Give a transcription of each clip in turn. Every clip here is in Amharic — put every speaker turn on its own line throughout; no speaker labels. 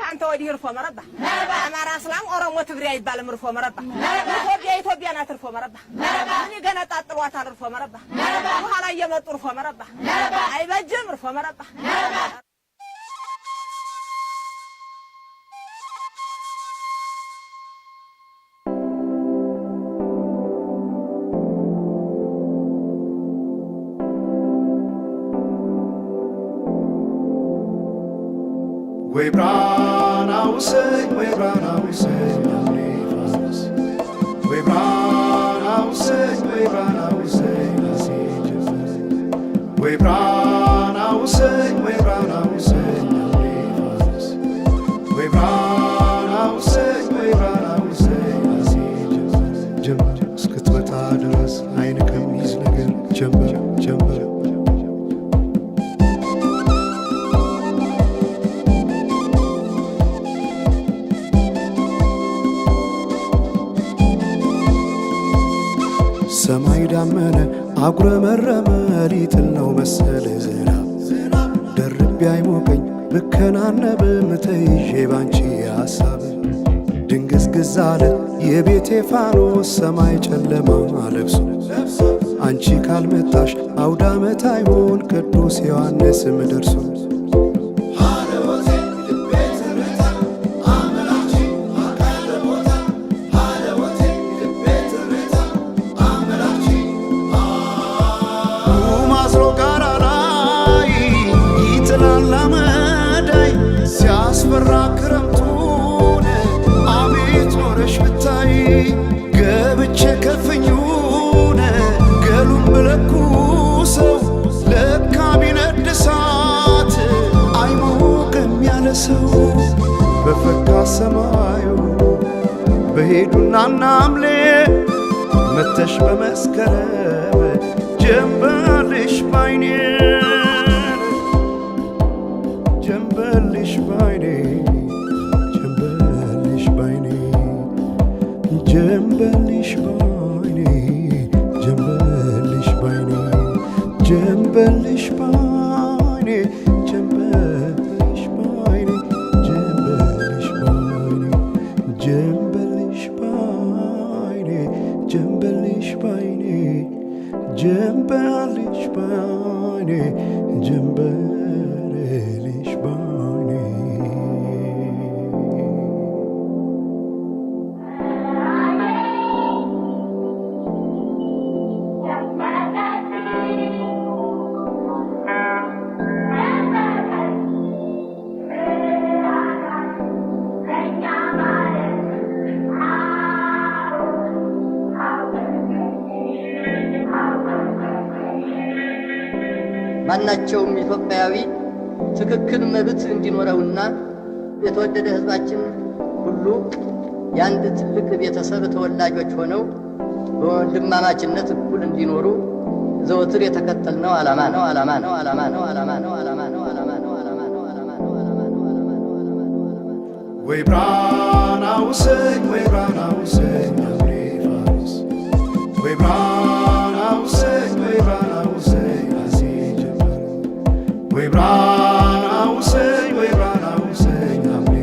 አንተ ወዲህ ርፎ መረባ አማራ እስላም ኦሮሞ ትግሬ አይባልም ርፎ መረባ ኢትዮጵያ ናት ርፎ መረባ እኔ ገና ጣጥሏታል ርፎ መረባ በኋላ እየመጡ ርፎ መረባ አይበጅም ርፎ መረባ
We brought our say, we brought our say, we brought our say, we brought our say, we brought our say, we brought our say, we brought our say, we brought our say, jump, skut with others, I come easy again, jump. ሰማይ ዳመነ አጉረመረመ ሊጥል ነው መሰለ ዝናብ ደርቤ አይሞቀኝ ብከናነብ ምተይዤ ባንቺ ሐሳብ ድንግዝግዝ አለ የቤቴ ፋኖስ ሰማይ ጨለማ ለብሶ አንቺ ካልመጣሽ አውደ ዓመት አይሆን ቅዱስ ዮሐንስም ደርሶ ክረምቱን አቤት ኖረሽ ብታይ ገብቼ ከፍኙን ገሉን ብለኩሰው ለካ ቢነድ እሳት አይሞቅም ያለ ሰው በፈካ ሰማዩ በሄዱና ናምሌ መተሽ በመስከረም ጀንበልሽ ባይኔ ጀንበልሽ ባይኔ ጀንበልሽ ባይኔ ጀንበልሽ ባይኔ ጀንበልሽ ባይኔ ጀንበልሽ ባይኔ ጀንበልሽ ባይኔ ጀንበልሽ ባይኔ ጀንበልሽ ባይኔ ጀንበልሽ ባይኔ ጀንበልሽ ባይኔ ጀንበልሽ ባይኔ
ማናቸውም ኢትዮጵያዊ ትክክል መብት እንዲኖረውና የተወደደ ሕዝባችን ሁሉ የአንድ ትልቅ ቤተሰብ ተወላጆች ሆነው በወንድማማችነት እኩል እንዲኖሩ ዘወትር የተከተልነው ዓላማ ነው።
We brought our say, we brought our say, we brought our say, we brought our say, we brought our say, we brought our say,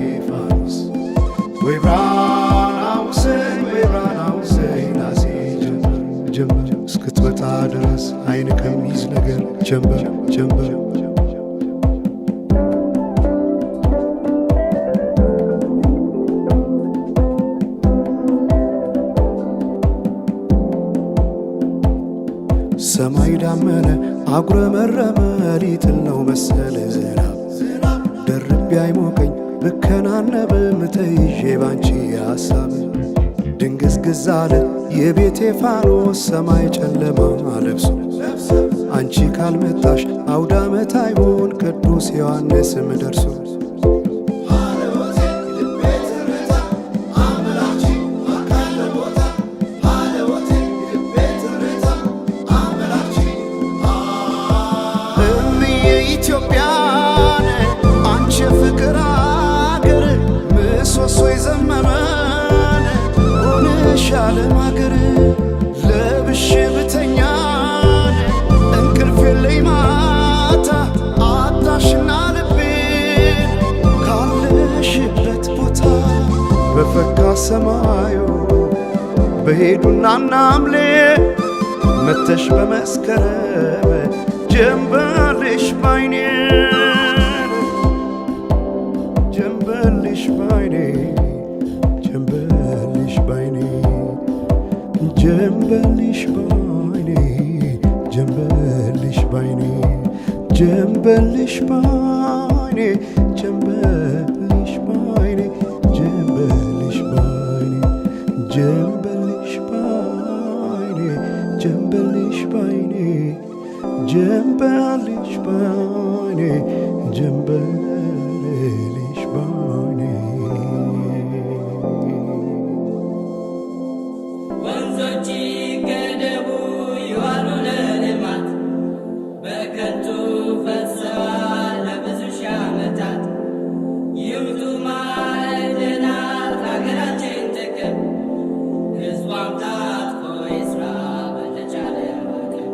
we brought our say, we brought our say, ጀምበር እስክትመጣ ድረስ አይን ከሚይዝ ነገር ጀምበር ሰማይ ዳመነ አጉረመረመ ሊጥል ነው መሰለ ዝናብ ደርቤ አይሞቀኝ ብከናነብ ምተይዤ ባንቺ ሐሳብ ድንግዝግዝ አለ የቤቴ ፋኖስ ሰማይ ጨለማ ለብሶ አንቺ ካልመጣሽ አውደ ዓመት አይሆን ቅዱስ ዮሐንስም ደርሶ ኢትዮጵያን አንቺ ፍቅር አገር ምሰሶ የዘመመን ሆነሻል ማገር ለብሼ ብተኛን እንቅልፍ የለኝ ማታ አጣሽና ልቤን ካለሽ ሰማዩ በሄዱና ናምሌ መተሽ በመስከረም ጀንበልሽ ባይኔ ጀንበልሽ ባይኔ ጀንበልሽ ባይኔ ጀንበልሽ ባይኔ ጀንበልሽ ባይኔ ጀንበልሽ ባይኔ ጀንበልሽ ባይኔ ጀንበልሽ ባይኔ ጀንበልሽ ባይኔ ጀንበልሽ ባይኔ ጀንበልሽ ባይኔ ጀንበልሽ ባይኔ
ወንዞች ገደቡ ይዋሉ ለልማት በከንቱ ፈሰዋል ለብዙ ሺህ ዓመታት። ይምጡ ማዕድናት ለሀገራችን ጥቅም ሕዝቧም ታጥቆ ይስራ በተቻለ አቅም።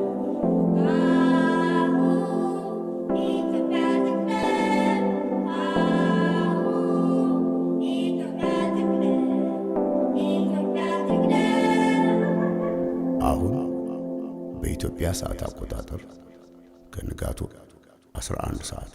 አሁን በኢትዮጵያ ሰዓት አቆጣጠር ከንጋቱ 11 ሰዓት